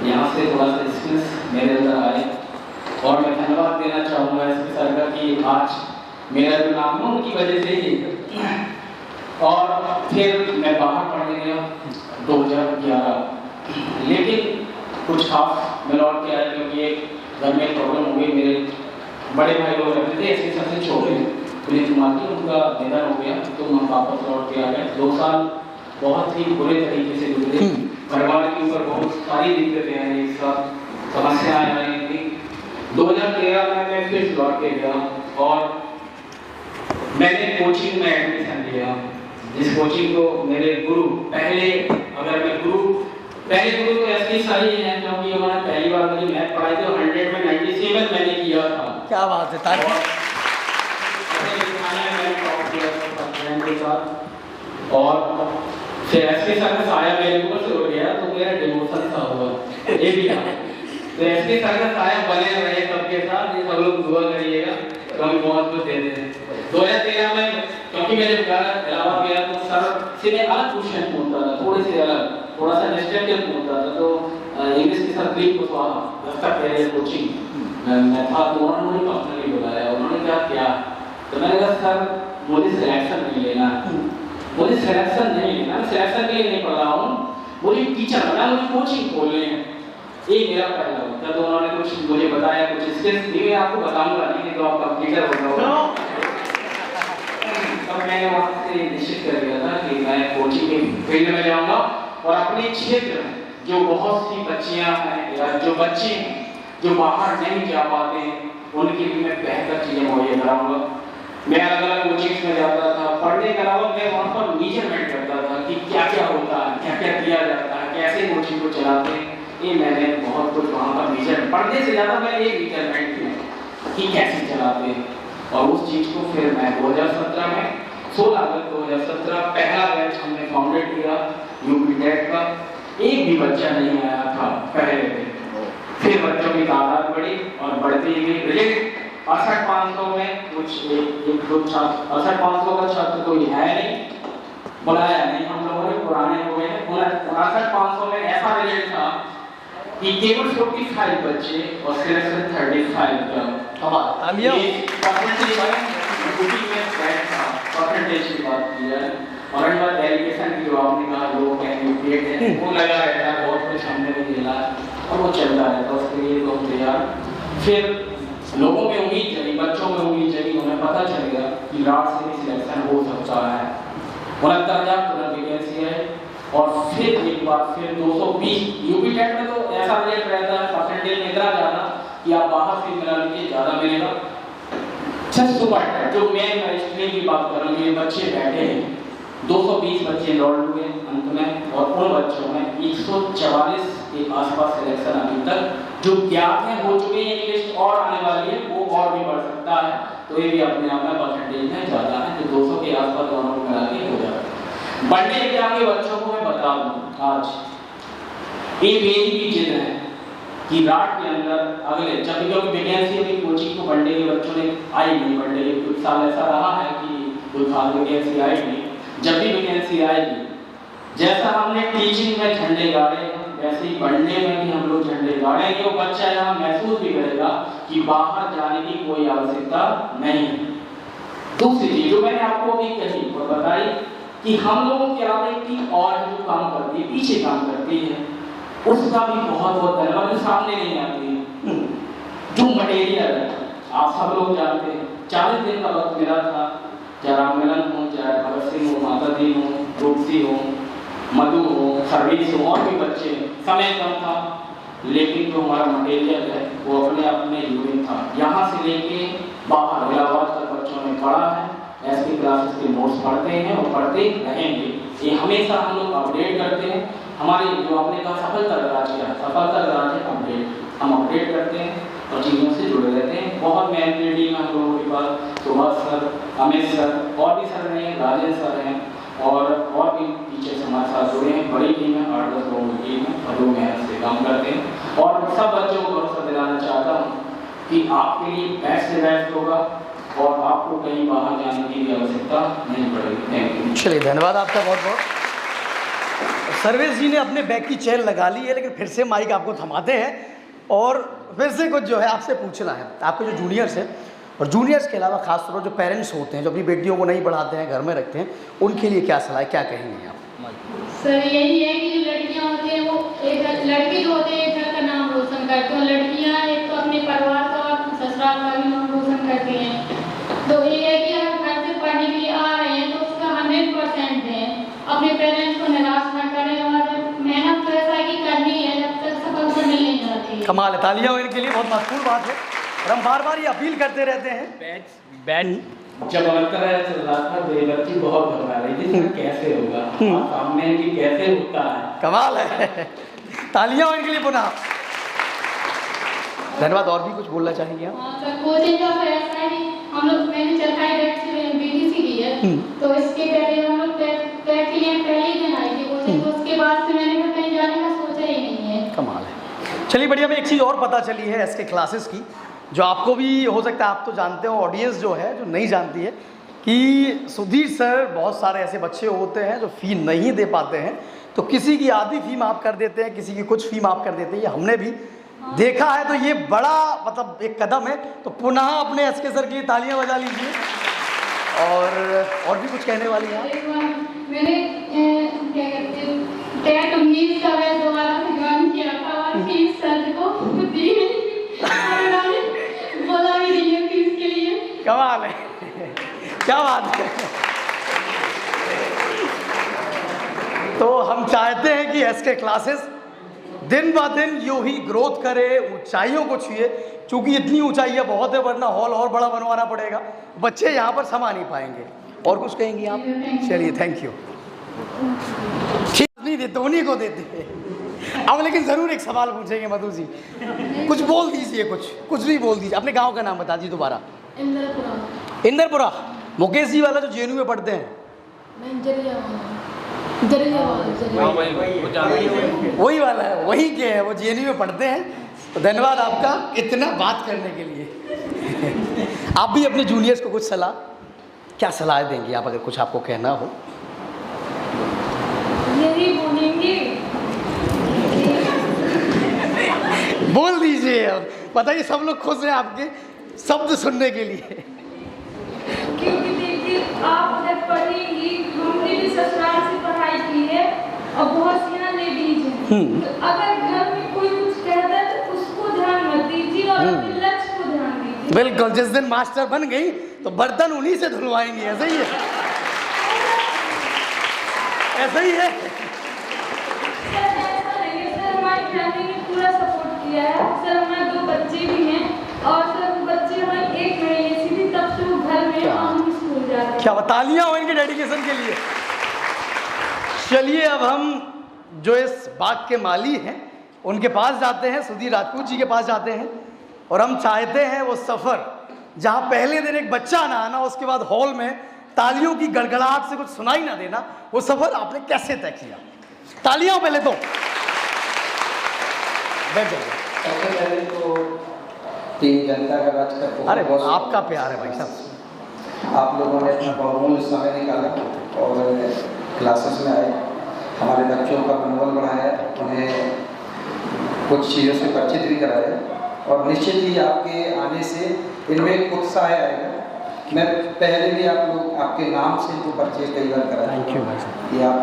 यहाँ से थोड़ा सा स्किल्स मेरे अंदर आए। और मैं धन्यवाद देना चाहूँगा एसपी सर का कि आज मेरा जो नाम है उनकी वजह से ही। और फिर मैं बाहर पढ़ने गया 2011, लेकिन कुछ खास मैं लौट के आया क्योंकि एक घर में प्रॉब्लम हो गई। मेरे बड़े भाई लोग रहते थे, इसके सबसे छोटे पुनीत कुमार की, उनका निधन हो गया तो हम वापस लौट के आ गए। 2 साल बहुत ही बुरे तरीके से गुजरे, परिवार के ऊपर बहुत सारी दिक्कतें आई, सब समस्याएं आई थी। 2013 में मैं फिर लौट के गया और मैंने कोचिंग में एडमिशन लिया, जिस कोचिंग को मेरे गुरु पहले गुरु तो एसपी सर ही हैं, क्योंकि उन्होंने पहली बार मुझे मैथ पढ़ाई थी और 100 में 97 मैंने किया था। क्या बात है, और फिर एसपी सर का साया मेरे ऊपर से उड़ गया तो मेरा डिमोशन सा हुआ, ये भी था। तो एसपी सर का साया बने रहे सबके साथ, ये सब लोग दुआ करिएगा तो हम बहुत कुछ देते हैं। 2013 में क्योंकि मेरे इलाहाबाद गया तो सर से मैं अलग क्वेश्चन पूछता था, थोड़े से अलग, थोड़ा सा डिस्ट्रक्टिव पूछता था। तो इंग्लिश के सर दिलीप कुशवाहा दस्तक है कोचिंग मैं था, तो उन्होंने मुझे पर्सनली बुलाया। उन्होंने कहा क्या, तो मैंने कहा सर मुझे सिलेक्शन नहीं लेना, मुझे सिलेक्शन नहीं लेना, मैं सिलेक्शन के लिए नहीं पढ़ रहा हूँ, मुझे टीचर बनना, मुझे कोचिंग खोलनी है, ये मेरा पहला होता। तो उन्होंने कुछ मुझे बताया, कुछ स्किल्स दी, मैं आपको बताऊंगा नहीं तो आप टीचर हो जाओगे। तब मैंने वहाँ से निश्चित कर लिया था कि मैं कोचिंग के फील्ड में जाऊँगा और अपने क्षेत्र में जो बहुत सी बच्चियाँ हैं या जो बच्चे हैं जो बाहर नहीं जा पाते हैं, उनके लिए मैं बेहतर चीज़ें मुहैया कराऊंगा। मैं अलग अलग कोचिंग्स में जाता था, पढ़ने के अलावा मैं वहाँ पर मेजरमेंट करता था कि क्या क्या होता है, क्या क्या किया जाता है, कैसे कोचिंग को चलाते हैं। ये मैंने बहुत कुछ वहाँ पर मेजरमेंट, पढ़ने से ज़्यादा मैंने ये मेजरमेंट किया कि कैसे चलाते हैं। और उस चीज़ को फिर मैं 2017 में 16 अगस्त 2017 पहला बैच हमने फाउंडेड किया यूपी टेट का। एक भी बच्चा नहीं आया था पहले दिन, फिर बच्चों की तादाद बढ़ी और बढ़ती गई। रिजल्ट 68,500 में कुछ एक दो छात्र, 68,500 का छात्र कोई है नहीं, बुलाया नहीं हम लोगों ने, पुराने हो गए हैं। 68,500 में ऐसा रिजल्ट था कि केवल 45 बच्चे और सिलेक्शन 35 का। परसेंटेज की बात की जाए और एक बार एलिगेशन की जो आपने कहा लोग हैं वो लगा रहता है, बहुत कुछ हमने भी खेला और वो चलता रहता, उसके लिए तो तैयार। फिर लोगों में उम्मीद जगी, बच्चों में उम्मीद जगी, उन्हें पता चल गया कि रात से भी सिलेक्शन हो सकता है। 69,000 वैकेंसी है और फिर एक बार फिर 220 यूपी टेट में तो ऐसा रिजल्ट रहता है, परसेंटेज में इतना ज़्यादा कि आप बाहर से मिला लीजिए ज़्यादा मिलेगा। 600 जो मैं स्ट्रीम की बात कर रहा हूँ, ये बच्चे बैठे हैं, 220 बच्चे दौड़ हुए अंत में और उन बच्चों में 144 के आसपास सिलेक्शन अभी तक जो ज्ञात है हो चुके हैं। लिस्ट और आने वाली है, वो और भी बढ़ सकता है, तो ये भी अपने आप में परसेंटेज में ज़्यादा है, तो 200 के आसपास दोनों मिला के हो जाता है। बढ़ने एग्जाम के बच्चों को मैं बता दूँ आज ये मेरी भी जिद है कि रात के अंदर अगले जब भी वैकेंसी अभी कोचिंग को बढ़ने के बच्चों ने आई नहीं, बढ़ने के कुछ साल ऐसा रहा है कि कोई खास वैकेंसी आई नहीं। जब भी वैकेंसी आएगी, जैसा हमने टीचिंग में झंडे गाड़े वैसे ही बढ़ने में भी हम लोग झंडे गाड़ेंगे। वो बच्चा यहाँ महसूस भी करेगा कि बाहर जाने की कोई आवश्यकता नहीं है। दूसरी चीज जो मैंने आपको अभी कही और बताई कि हम लोगों की आगे एक टीम और जो काम करती है, पीछे काम करती है, उसका भी बहुत बहुत धन्यवाद, जो सामने नहीं आती है। जो मटेरियल है आप सब लोग जानते हैं, 40 दिन का वक्त मिला था, चाहे राममिलन हो, चाहे भगत सिंह हो, माता दी हो, रूपसी हो, मधु हो, सर्विस हो, और भी बच्चे, समय कम था, लेकिन जो हमारा मटेरियल है वो अपने अपने यूनिट था। यहाँ से लेके बाहर इलाहाबाद तक बच्चों ने पढ़ा है, एसपी क्लासेस के नोट्स पढ़ते हैं और पढ़ते रहेंगे। ये हमेशा हम लोग अपडेट करते हैं। हमारे जो आपने कहा सफलता राज क्या है, सफलता राज है अपडेट, हम अपडेट करते हैं। और चीज़ों से जुड़े रहते हैं। बहुत मेहनती टीम है हम लोगों के पास, सुभाष सर, अमित सर, और भी सर हैं, राजेश सर हैं, और भी टीचर्स हमारे साथ जुड़े हैं। बड़ी टीम है, 8-10 लोगों की टीम है, और लोग मेहनत से काम करते हैं। और सब बच्चों को भरोसा दिलाना चाहता हूँ कि आपके लिए बेस्ट से बेस्ट होगा और आपको कहीं बाहर जाने की भी आवश्यकता नहीं पड़ेगी। Thank you. चलिए, धन्यवाद आपका बहुत बहुत। सर्वेश जी ने अपने बैग की चेन लगा ली है, लेकिन फिर से माइक आपको थमाते हैं और फिर से कुछ जो है आपसे पूछना है। आपके जो जूनियर्स हैं और जूनियर्स के अलावा खासतौर पर जो पेरेंट्स होते हैं, जो अपनी बेटियों को नहीं पढ़ाते हैं, घर में रखते हैं, उनके लिए क्या सलाह, क्या कहेंगे आप? सर यही है कि जो लड़कियां होती हैं वो एक लड़के जो होते हैं एक घर का नाम रोशन करते हैं, और लड़कियां एक तो अपने परिवार का और ससुराल का भी नाम रोशन करती हैं। तो ये है कि अगर घर से पढ़ने के लिए आ रहे हैं तो उसका 100% दें, अपने पेरेंट्स को निराश न करें, और मेहनत तो ऐसा है कि करनी है, जब तक सफलता मिल नहीं जाती। कमाल है, तालियां इनके लिए, बहुत महत्वपूर्ण बात है और हम बार बार ये अपील करते रहते हैं। बैच जब अंतराय चल रहा था तो ये बच्ची बहुत घबरा रही थी, कैसे होगा सामने कि कैसे होता है। कमाल है, तालियां इनके लिए पुनः। धन्यवाद। और भी कुछ बोलना चाहेंगे आप? हाँ सर, कोचिंग का तो ऐसा है कि हम लोग, मैंने सरकारी डायरेक्ट से बीटीसी की है, तो इसके पहले हम लोग टेट के लिए पहले ही दिन आई थी कोचिंग, तो उसके बाद से मैंने कहीं जाने का सोचा ही नहीं है। कमाल है। चलिए बढ़िया, में एक चीज़ और पता चली है एसके क्लासेस की, जो आपको भी हो सकता है आप तो जानते हो, ऑडियंस जो है जो नहीं जानती है, कि सुधीर सर बहुत सारे ऐसे बच्चे होते हैं जो फ़ी नहीं दे पाते हैं, तो किसी की आधी फ़ी माफ़ कर देते हैं, किसी की कुछ फ़ी माफ़ कर देते हैं। ये हमने भी देखा है, तो ये बड़ा मतलब एक कदम है। तो पुनः अपने एसके सर के लिए तालियां बजा लीजिए। और भी कुछ कहने वाली हैं? मैंने क्या कहते हैं टेट 19 का मैं दोबारा ज्वाइन किया था और फीस सर को दी नहीं, बोला भी नहीं है फीस के लिए। कमाल है, क्या बात है। तो हम चाहते हैं कि एसके क्लासेस दिन ब दिन यूं ही ग्रोथ करे, ऊंचाइयों को छुए, क्योंकि इतनी ऊंचाइयाँ बहुत है, वरना हॉल और बड़ा बनवाना पड़ेगा, बच्चे यहाँ पर समा नहीं पाएंगे। और कुछ कहेंगी आप? चलिए, थैंक यू। ठीक नहीं देते, उन्हीं को देते। अब लेकिन ज़रूर एक सवाल पूछेंगे मधु जी, कुछ बोल दीजिए, कुछ भी बोल दीजिए। अपने गांव का नाम बता दीजिए दोबारा। इंदरपुरा। मुकेश जी वाला जो जेएनयू में पढ़ते हैं, वही वाला है, वही के है, वो जेएनयू में पढ़ते हैं। तो धन्यवाद आपका इतना बात करने के लिए। आप भी अपने जूनियर्स को कुछ सलाह, क्या सलाह देंगे आप, अगर कुछ आपको कहना हो? यही बोलेंगे, बोल दीजिए। अब बताइए, सब लोग खुश हैं आपके शब्द सुनने के लिए। क्योंकि देखिए आप जब पढ़ेंगी, हमने भी ससुराल से पढ़ाई की है और बहुत सी यहाँ लेडीज हैं, तो अगर घर में कोई कुछ कहता है तो उसको ध्यान मत दीजिए और अपने लक्ष्य को ध्यान दीजिए। बिल्कुल, जिस दिन मास्टर बन गई तो बर्तन उन्हीं से धुलवाएंगी, ऐसा ही है, ऐसा ही है। सर ऐसा नहीं है सर, हमारी फैमिली ने पूरा सपोर्ट किया है सर। हमारे 2 बच्चे भी हैं और सर बच्चे हमारे 1 महीने से भी तब से वो घर में हम स्कूल जाते हैं। क्या तालियां हो इनके डेडिकेशन के लिए। चलिए, अब हम जो इस बाग के माली हैं उनके पास जाते हैं, सुधीर राजपूत जी के पास जाते हैं, और हम चाहते हैं वो सफ़र जहाँ पहले दिन एक बच्चा ना आना, उसके बाद हॉल में तालियों की गड़गड़ाहट से कुछ सुनाई ना देना, वो सफ़र आपने कैसे तय किया? तालियां पहले तो। बैठ जाइए। सबसे पहले तो टीम जनता का राज का अरे आपका प्यार है भाई साहब, आप लोगों ने अपना बहुमूल्य समय निकाला और क्लासेस में आए, हमारे बच्चों का मनोबल बढ़ाया, उन्हें कुछ चीज़ों से परिचित भी कराया, और निश्चित ही आपके आने से इनमें एक उत्साह आएगा। मैं पहले भी आप लोग आपके नाम से तो परिचय कई बार कराया। थैंक यू भाई साहब। कि आप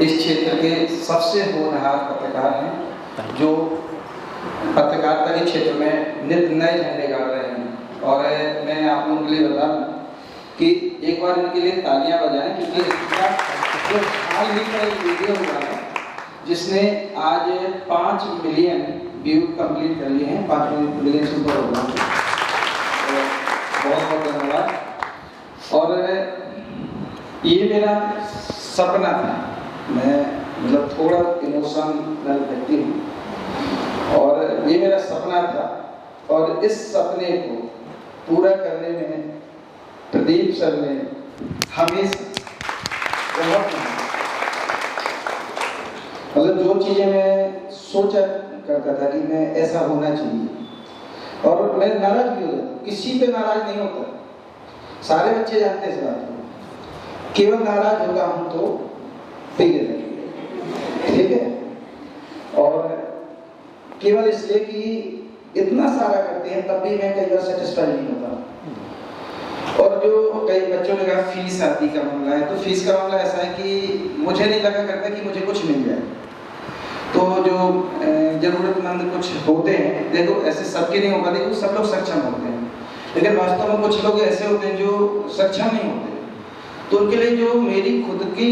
इस क्षेत्र के सबसे होनहार पत्रकार हैं, जो पत्रकारिता के क्षेत्र में नित्य नए झंडे गाड़ रहे हैं। और मैं आप लोगों के लिए बता दूं कि एक बार इनके लिए तालियां बजाएं, क्योंकि जो हाल ही में एक वीडियो हुआ है जिसने आज 5 मिलियन व्यू कंप्लीट कर लिए हैं, 5 मिलियन से ऊपर हो गए। बहुत बहुत धन्यवाद। और ये मेरा सपना था, मैं मतलब थोड़ा इमोशनल व्यक्ति हूँ, और ये मेरा सपना था और इस सपने को पूरा करने में प्रदीप सर ने हमेशा बहुत मतलब जो चीज़ें मैं सोचा करता था कि मैं ऐसा होना चाहिए और मैं नाराज भी हो जाता, किसी पे नाराज नहीं होता, सारे बच्चे जानते हैं इस बात को, केवल नाराज होता हूँ तो फेल, ठीक है, और केवल इसलिए कि इतना सारा करते हैं तब भी मैं कई बार सेटिस्फाई नहीं होता। और जो कई बच्चों ने कहा फीस आदि का मामला है, तो फीस का मामला ऐसा है कि मुझे नहीं लगा करता कि मुझे कुछ मिल जाए, तो जो जरूरतमंद कुछ होते हैं, देखो ऐसे सबके नहीं हो पाते, सब लोग सक्षम होते हैं, लेकिन वास्तव में कुछ लोग ऐसे होते हैं जो सक्षम नहीं होते, तो उनके लिए जो मेरी खुद की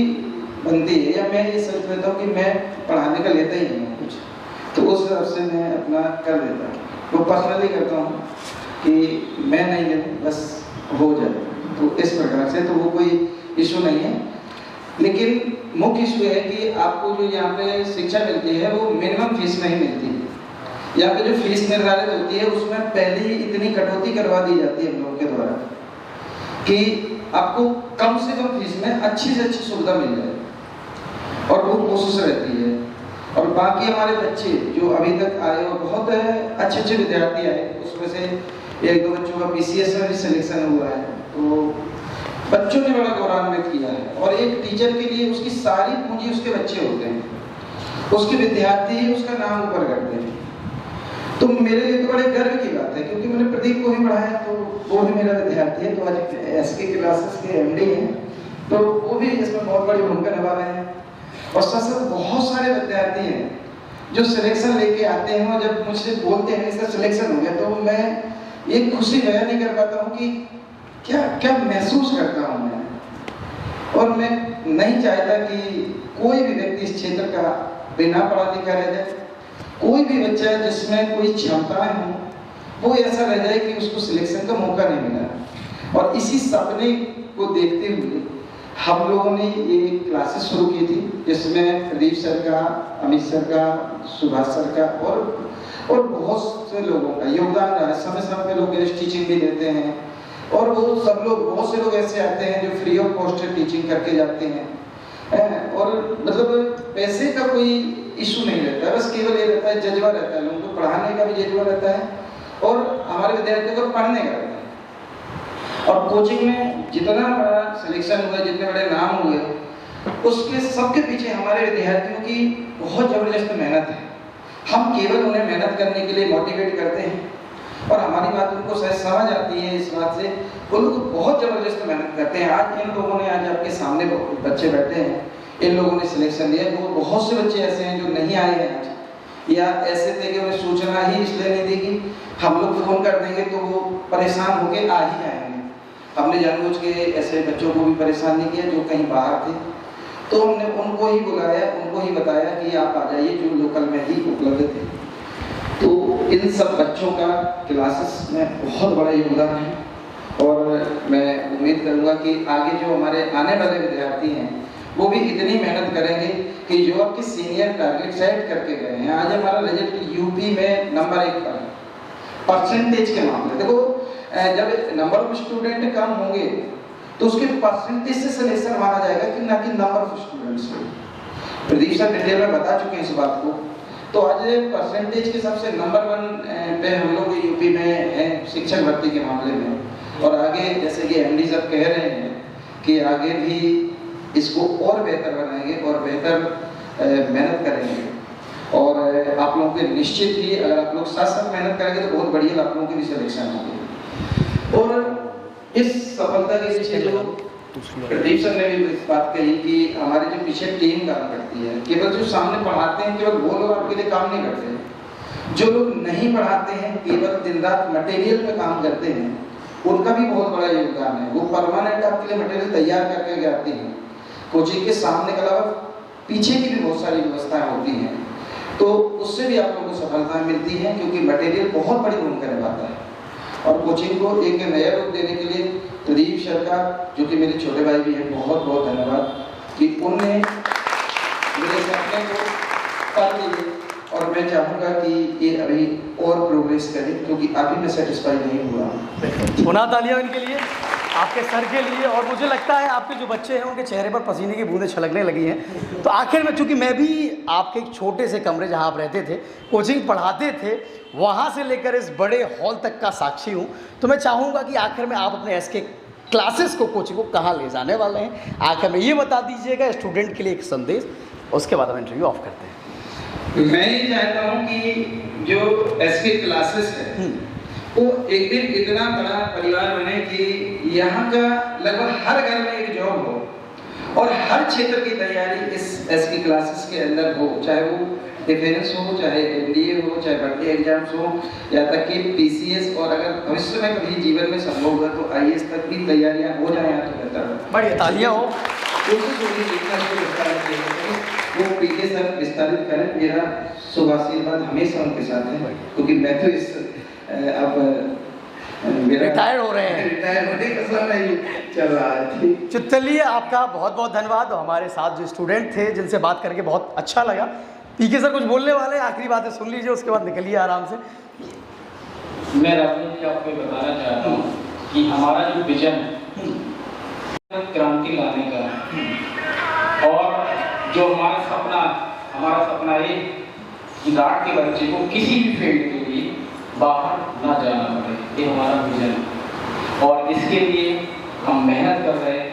बनती है, या मैं ये सोच लेता हूँ कि मैं पढ़ाने का लेता ही नहीं हूँ कुछ, तो उस हिसाब से मैं अपना कर देता हूँ, वो पर्सनली करता हूँ कि मैं नहीं लेता, बस हो जाए, तो इस प्रकार से तो वो कोई इशू नहीं है। लेकिन मुख्य इशू है कि आपको जो यहाँ पे शिक्षा मिलती है वो मिनिमम फीस में ही मिलती है। यहाँ पे जो फीस निर्धारित होती है उसमें पहले ही इतनी कटौती करवा दी जाती है हम लोगों के द्वारा कि आपको कम से कम फीस में अच्छी से अच्छी सुविधा मिल जाए, और वो कोशिश रहती है। और बाकी हमारे बच्चे जो अभी तक आए और बहुत अच्छे अच्छे विद्यार्थी आए, उसमें से एक दो बच्चों का PCS में भी सिलेक्शन हुआ है, तो बच्चों ने बड़ा गौरवान्वित किया है। और एक टीचर के लिए उसकी सारी पूंजी उसके बच्चे होते हैं, उसके विद्यार्थी ही उसका नाम ऊपर करते हैं, तो मेरे लिए तो बड़े गर्व की बात है, क्योंकि मैंने प्रदीप को भी पढ़ाया, तो वो भी मेरा विद्यार्थी है, तो आज SK क्लासेस के MD हैं, तो वो भी इसमें बहुत बड़ी भूमिका निभा रहे हैं। और साथ साथ बहुत सारे विद्यार्थी हैं जो सिलेक्शन लेके आते हैं, और जब मुझसे बोलते हैं इसका सिलेक्शन हो गया, तो मैं ये खुशी बयान नहीं कर पाता हूँ कि क्या क्या महसूस करता हूँ मैं। और मैं नहीं चाहता कि कोई भी व्यक्ति इस क्षेत्र का बिना पढ़ा लिखा रह जाए, कोई भी बच्चा जिसमें कोई क्षमताएं हों वो ऐसा रह जाए कि उसको सिलेक्शन का मौका नहीं मिला। और इसी सपने को देखते हुए हम लोगों ने ये क्लासेस शुरू की थी, जिसमें प्रदीप सर का, अमित सर का, सुभाष सर का और बहुत से लोगों का योगदान रहा है। समय समय पे लोग गेस्ट टीचिंग भी देते हैं, और वो सब लोग, बहुत से लोग ऐसे आते हैं जो फ्री ऑफ कॉस्ट टीचिंग करके जाते हैं, और मतलब पैसे का कोई इशू नहीं रहता है, बस केवल ये रहता है, जज्बा रहता है, लोगों को पढ़ाने का भी जज्बा रहता है और हमारे विद्यार्थियों को पढ़ने का रहता है। और कोचिंग में जितना बड़ा सिलेक्शन हुआ, जितने बड़े नाम हुए, उसके सबके पीछे हमारे विद्यार्थियों की बहुत जबरदस्त मेहनत है। हम केवल उन्हें मेहनत करने के लिए मोटिवेट करते हैं, और हमारी बात उनको शायद समझ आती है इस बात से, वो लोग बहुत जबरदस्त मेहनत करते हैं। आज इन लोगों ने, आज आपके सामने बच्चे बैठे हैं, इन लोगों ने सिलेक्शन लिया, वो बहुत से बच्चे ऐसे हैं जो नहीं आए हैं आज, या ऐसे थे कि उन्हें सूचना ही इसलिए नहीं दी कि हम लोग फोन कर देंगे तो वो परेशान होके आ ही आएंगे। हमने जानबूझ के ऐसे बच्चों को भी परेशान नहीं किया जो कहीं बाहर थे, तो हमने उनको ही बुलाया, उनको ही बताया कि आप आ जाइए, जो लोकल में ही उपलब्ध थे। तो इन सब बच्चों का क्लासेस में बहुत बड़ा योगदान है, और मैं उम्मीद करूंगा कि आगे जो हमारे आने वाले विद्यार्थी हैं वो भी इतनी मेहनत करेंगे कि जो आपके सीनियर टारगेट सेट करके गए हैं। आज हमारा रिजल्ट यूपी में नंबर 1 पर है परसेंटेज के मामले। देखो, जब नंबर ऑफ स्टूडेंट कम होंगे तो उसके परसेंटेज से सिलेक्शन माना जाएगा कि ना कि नंबर ऑफ स्टूडेंट्स से। प्रदीप सर डिटेल में बता चुके हैं इस बात को। तो आज परसेंटेज के सबसे नंबर 1 पे हम लोग यूपी में हैं शिक्षक भर्ती के मामले में, और आगे जैसे कि MD साहब कह रहे हैं कि आगे भी इसको और बेहतर बनाएंगे और बेहतर मेहनत करेंगे, और आप लोगों के निश्चित ही, अगर आप लोग साथ साथ मेहनत करेंगे तो बहुत बढ़िया आप लोगों की भी सिलेक्शन होगी। और इस सफलता के पीछे जो प्रदीप सर ने भी इस बात कही कि हमारे जो पीछे टीम काम करती है, केवल जो सामने पढ़ाते हैं केवल वो लोग आपके लिए काम नहीं करते, जो लोग नहीं पढ़ाते हैं केवल दिन रात मटेरियल पे काम करते हैं, उनका भी बहुत बड़ा योगदान है। वो परमानेंट आपके लिए मटेरियल तैयार करके आते हैं। कोचिंग के सामने के अलावा पीछे की भी बहुत सारी व्यवस्थाएं होती हैं, तो उससे भी आप लोगों को सफलता मिलती है, क्योंकि मटेरियल बहुत बड़ी भूमिका निभाता है। और कोचिंग को एक नया रूप देने के लिए प्रदीप सर का, जो कि मेरे छोटे भाई भी हैं, बहुत बहुत धन्यवाद कि उनने मेरे सपने को कर दिए, और मैं मैं चाहूँगा कि ये अभी और प्रोग्रेस करे, क्योंकि अभी मैं सेटिस्फाई नहीं हुआ। पुनः तालियां इनके लिए, आपके सर के लिए। और मुझे लगता है आपके जो बच्चे हैं उनके चेहरे पर पसीने की बूंदें छलकने लगी हैं। तो आखिर में, चूंकि मैं भी आपके एक छोटे से कमरे जहां आप रहते थे, कोचिंग पढ़ाते थे, वहां से लेकर इस बड़े हॉल तक का साक्षी हूं, तो मैं चाहूँगा कि आखिर में आप अपने एसके क्लासेस को, कोचिंग को कहाँ ले जाने वाले हैं, आखिर में ये बता दीजिएगा स्टूडेंट के लिए एक संदेश। उसके बाद हम इंटरव्यू ऑफ करते हैं। मैं ये चाहता हूँ कि जो एसके क्लासेस है वो एक दिन इतना बड़ा परिवार बने कि यहाँ का लगभग हर घर में एक जॉब हो और हर क्षेत्र की तैयारी इस एसके क्लासेस के अंदर हो, चाहे वो डिफेंस हो, चाहे एमडीए हो, चाहे भर्ती एग्जाम्स हो, या तक कि पीसीएस, और अगर भविष्य में कभी जीवन में संभव हुआ तो आईएएस तक भी तैयारियाँ हो जाए तो बेहतर हो। बढ़िया, तालियां हो। कोशिश होगी जितना इसको विस्तारित करें, वो पीके सर विस्तारित करें। मेरा शुभ आशीर्वाद हमेशा उनके साथ है, क्योंकि मैं तो इस अब रिटायर हो रहे हैं, रिटायर होने का समय चल रहा है। ठीक, चलिए, आपका बहुत बहुत धन्यवाद। हमारे साथ जो स्टूडेंट थे जिनसे बात करके बहुत अच्छा लगा। पीके सर कुछ बोलने वाले हैं, आखिरी बातें सुन लीजिए, उसके बाद निकलिए आराम से। मैं राहुल जी आपको बताना चाहता हूँ कि हमारा जो विजन क्रांति लाने का है, और जो हमारा सपना ये कि घाट के बच्चे को किसी भी फील्ड के लिए बाहर ना जाना पड़े, ये हमारा विजन है। और इसके लिए हम मेहनत कर रहे हैं,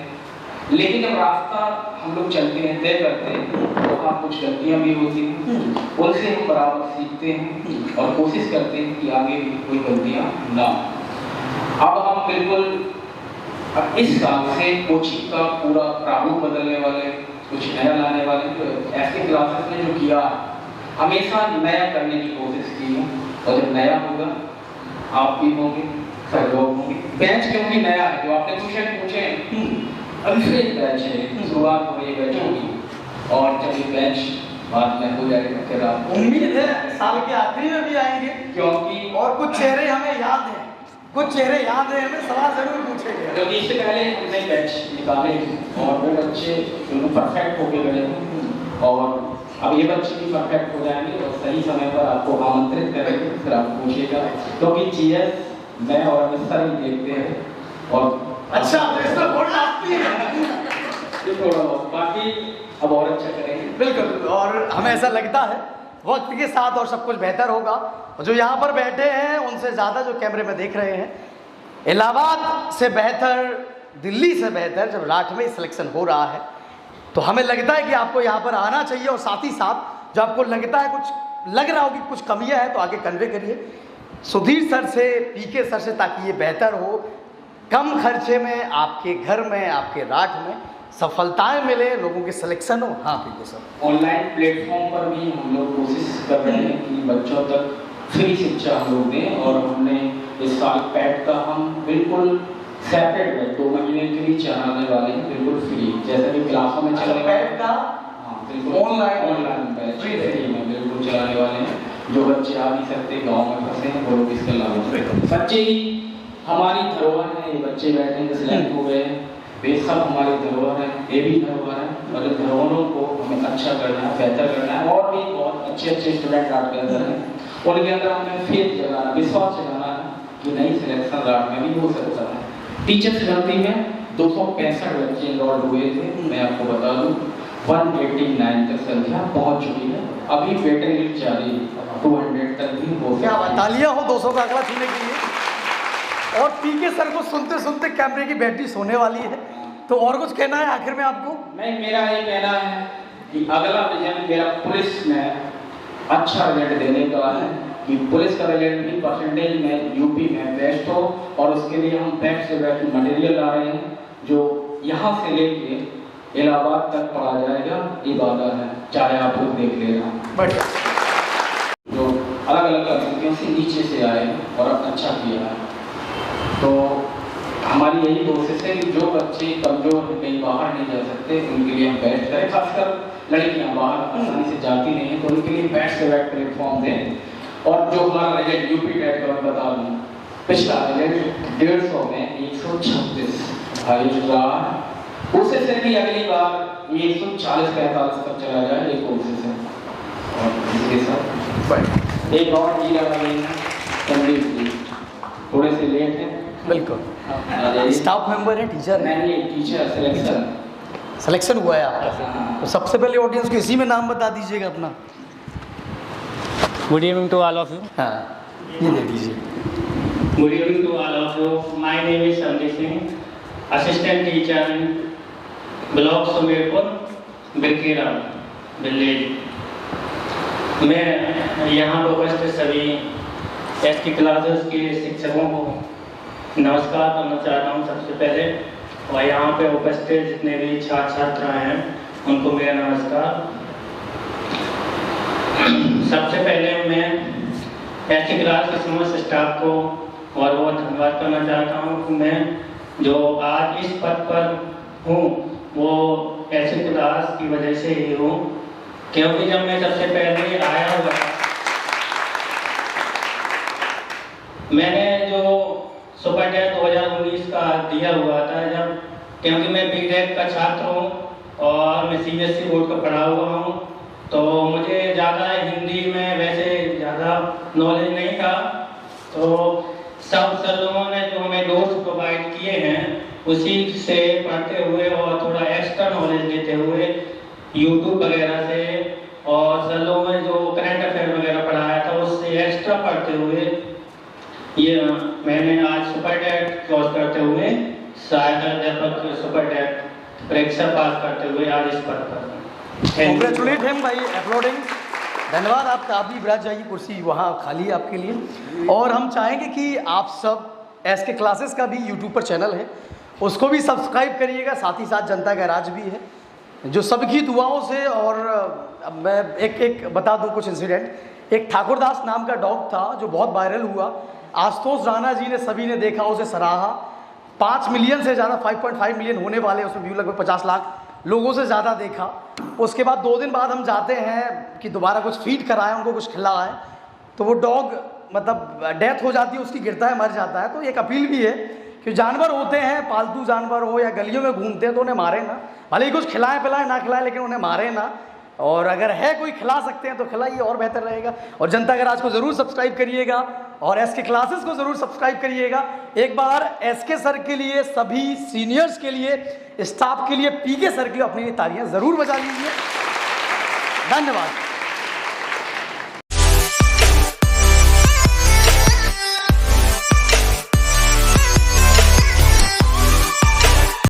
लेकिन जब रास्ता हम लोग चलते हैं, तय करते हैं, तो वहाँ कुछ गलतियाँ भी होती हैं, उनसे हम बराबर सीखते हैं और कोशिश करते हैं कि आगे भी कोई गलतियाँ ना। अब हम बिल्कुल इस साल से कोचिंग का पूरा प्रारूप बदलने वाले, कुछ नया लाने वाले। तो ऐसे क्लासेस ने जो किया, हमेशा नया करने की कोशिश की है, और जब नया होगा आप भी होंगे, सब लोग होंगे। बैच क्योंकि नया है, जो आपने क्वेश्चन पूछे अभी से बैच है, शुरुआत हो रही है बैचों की, और जब ये बैच बाद में हो जाएगा फिर आप उम्मीद है साल के आखिरी में भी आएंगे, क्योंकि और कुछ चेहरे हमें याद हैं, कुछ चेहरे याद हैं, हमें सवाल जरूर पूछेंगे। क्योंकि इससे पहले हमने बैच निकाले और वो बच्चे बिल्कुल परफेक्ट होके गए हैं, और अब ये बच्चे भी परफेक्ट हो जाएंगे और सही समय पर आपको आमंत्रित करेंगे, फिर आप पूछिएगा। क्योंकि जीएस मैं और मिस्टर ही देखते हैं, और अच्छा तो इसमें वोट आपकी है। थोड़ा बहुत, बाकी अब और अच्छा करेंगे। बिल्कुल, और हमें ऐसा लगता है वक्त के साथ और सब कुछ बेहतर होगा। और जो यहाँ पर बैठे हैं उनसे ज़्यादा जो कैमरे में देख रहे हैं, इलाहाबाद से बेहतर, दिल्ली से बेहतर जब राठ में सिलेक्शन हो रहा है, तो हमें लगता है कि आपको यहाँ पर आना चाहिए। और साथ ही साथ जो आपको लगता है, कुछ लग रहा हो कि कुछ कमियाँ हैं, तो आगे कन्वे करिए सुधीर सर से, पीके सर से, ताकि ये बेहतर हो, कम खर्चे में आपके घर में, आपके राठ में सफलताएं मिले, लोगों के सिलेक्शन हो। हाँ पीके सर, ऑनलाइन प्लेटफॉर्म पर भी हम लोग कोशिश कर रहे हैं कि बच्चों तक फ्री शिक्षा हम लोग दें, और हमने इस साल पैड का हम बिल्कुल सेपरेट है 2 महीने के लिए चलाने वाले हैं, बिल्कुल फ्री, जैसे कि क्लासों में चलने पैड का बिल्कुल ऑनलाइन बैच फ्री में बिल्कुल चलाने वाले हैं। जो बच्चे आ नहीं सकते, गाँव में फंसे हैं, वो लोग इसका लाभ उठाएं। बच्चे ही हमारी धरोहर है, ये बच्चे बैठे हैं, सिलेक्ट हो गए हैं, वे सब हमारी धरोहर है, ये भी धरोहर है, और इन धरोहरों को हमें अच्छा करना है, बेहतर करना है। और भी बहुत अच्छे स्टूडेंट राठ के अंदर हैं, उनके अंदर हमें फेथ जगाना, विश्वास जगाना है कि नई सिलेक्शन राठ में भी हो सकता है। टीचर्स भर्ती में 265 बच्चे इनरोल्ड हुए थे, मैं आपको बता दूं 189 तक संख्या पहुंच चुकी है। अभी वेटिंग लिस्ट जारी है, 200 तक भी हो क्या तालियां हो 200 का आंकड़ा छूने के लिए। और पीके सर को सुनते सुनते कैमरे की बैटरी सोने वाली है, तो और कुछ कहना है आखिर में आपको? नहीं, मेरा ये कहना है कि अगला विजन मेरा पुलिस में अच्छा रिजल्ट देने का है, कि पुलिस का रिजल्ट भी परसेंटेज में यूपी में बेस्ट हो, और उसके लिए हम बेस्ट से बेस्ट मटेरियल ला रहे हैं, जो यहाँ से लेके इलाहाबाद तक पढ़ा जाएगा। ये वादा है, चाहे आप लोग देख लेना। बढ़िया, जो अलग अलग कम्युनिटियों से नीचे से आए और अच्छा किया है, तो हमारी यही कोशिश है कि जो बच्चे कमजोर कहीं बाहर नहीं जा सकते, उनके लिए हम बेस्ट करें। खासकर लड़कियाँ बाहर आसानी से जाती नहीं हैं, तो उनके लिए बेस्ट से बेस्ट प्लेटफॉर्म दें। और जो हमारा रिजल्ट यूपी टेट का मैं बता दूँ, पिछला रिजल्ट 150 में 136 हाईएस्ट रहा है। कोशिश है कि अगली बार ये 140-45 तक चला जाए, ये कोशिश है। और इसके साथ एक और जीरा लगेगा संदीप जी, थोड़े से लेट है। बिल्कुल। स्टाफ मेंबर है, टीचर है? नहीं, टीचर सिलेक्शन हुआ है आपका। तो सबसे पहले ऑडियंस को इसी में नाम बता दीजिएगा अपना। Good evening to all of you. हाँ, ये दे दीजिए। Good evening to all of you. My name is Sandeep Singh, assistant teacher in block Sumerpur, Birkera village. मैं यहाँ पर उपस्थित सभी एसटी क्लासेस के शिक्षकों को नमस्कार करना चाहता हूँ सबसे पहले, और यहाँ पे उपस्थित जितने भी छात्र छात्राएँ हैं उनको मेरा नमस्कार। सबसे पहले मैं एसटी क्लास के समस्त स्टाफ को और वो धन्यवाद करना चाहता हूँ कि मैं जो आज इस पद पर हूँ वो एसटी क्लास की वजह से ही हूँ, क्योंकि जब मैं सबसे पहले आया हुआ मैंने जो सुपर टेस्ट 2019 का दिया हुआ था, जब क्योंकि मैं बीटेक का छात्र हूँ और मैं सीबीएसई बोर्ड का पढ़ा हुआ हूँ, तो मुझे ज़्यादा हिंदी में वैसे ज़्यादा नॉलेज नहीं था। तो सब सर लोगों ने जो हमें नोट्स प्रोवाइड किए हैं उसी से पढ़ते हुए और थोड़ा एक्स्ट्रा नॉलेज लेते हुए यूट्यूब वगैरह से, और सर लोगों ने जो करंट अफेयर वगैरह पढ़ाया था उससे एक्स्ट्रा पढ़ते हुए ये मैंने आज सुपर टेट क्रॉस करते हुए सहायक अध्यापक सुपर टेट परीक्षा पास करते हुए आज इस पद पर। कांग्रेचुलेट हिम भाई, अपलोडिंग। धन्यवाद आपका। आप भी बैठ जाइए, कुर्सी वहाँ खाली है आपके लिए। और हम चाहेंगे कि आप सब एसके क्लासेस का भी यूट्यूब पर चैनल है, उसको भी सब्सक्राइब करिएगा। साथ ही साथ जनता का राज भी है, जो सबकी दुआओं से। और अब मैं एक बता दूं कुछ इंसिडेंट। एक ठाकुरदास नाम का डॉग था जो बहुत वायरल हुआ। आशुतोष राणा जी ने, सभी ने देखा, उसे सराहा। 5 मिलियन से ज़्यादा, 5.5 मिलियन होने वाले उसमें व्यू, लगभग 50 लाख लोगों से ज़्यादा देखा। उसके बाद 2 दिन बाद हम जाते हैं कि दोबारा कुछ फीड कराएं, उनको कुछ खिलाएं, तो वो डॉग मतलब डेथ हो जाती है उसकी, गिरता है, मर जाता है। तो एक अपील भी है कि जानवर होते हैं, पालतू जानवर हो या गलियों में घूमते हैं, तो उन्हें मारे ना। भले ही कुछ खिलाएं पिलाएं ना खिलाएं, लेकिन उन्हें मारे ना। और अगर है कोई खिला सकते हैं तो खिलाइए, और बेहतर रहेगा। और जनता का राज को ज़रूर सब्सक्राइब करिएगा और एसके क्लासेस को ज़रूर सब्सक्राइब करिएगा। एक बार एसके सर के लिए, सभी सीनियर्स के लिए, स्टाफ के लिए, पीके सर के लिए अपनी तालियां ज़रूर बजा लीजिए। धन्यवाद।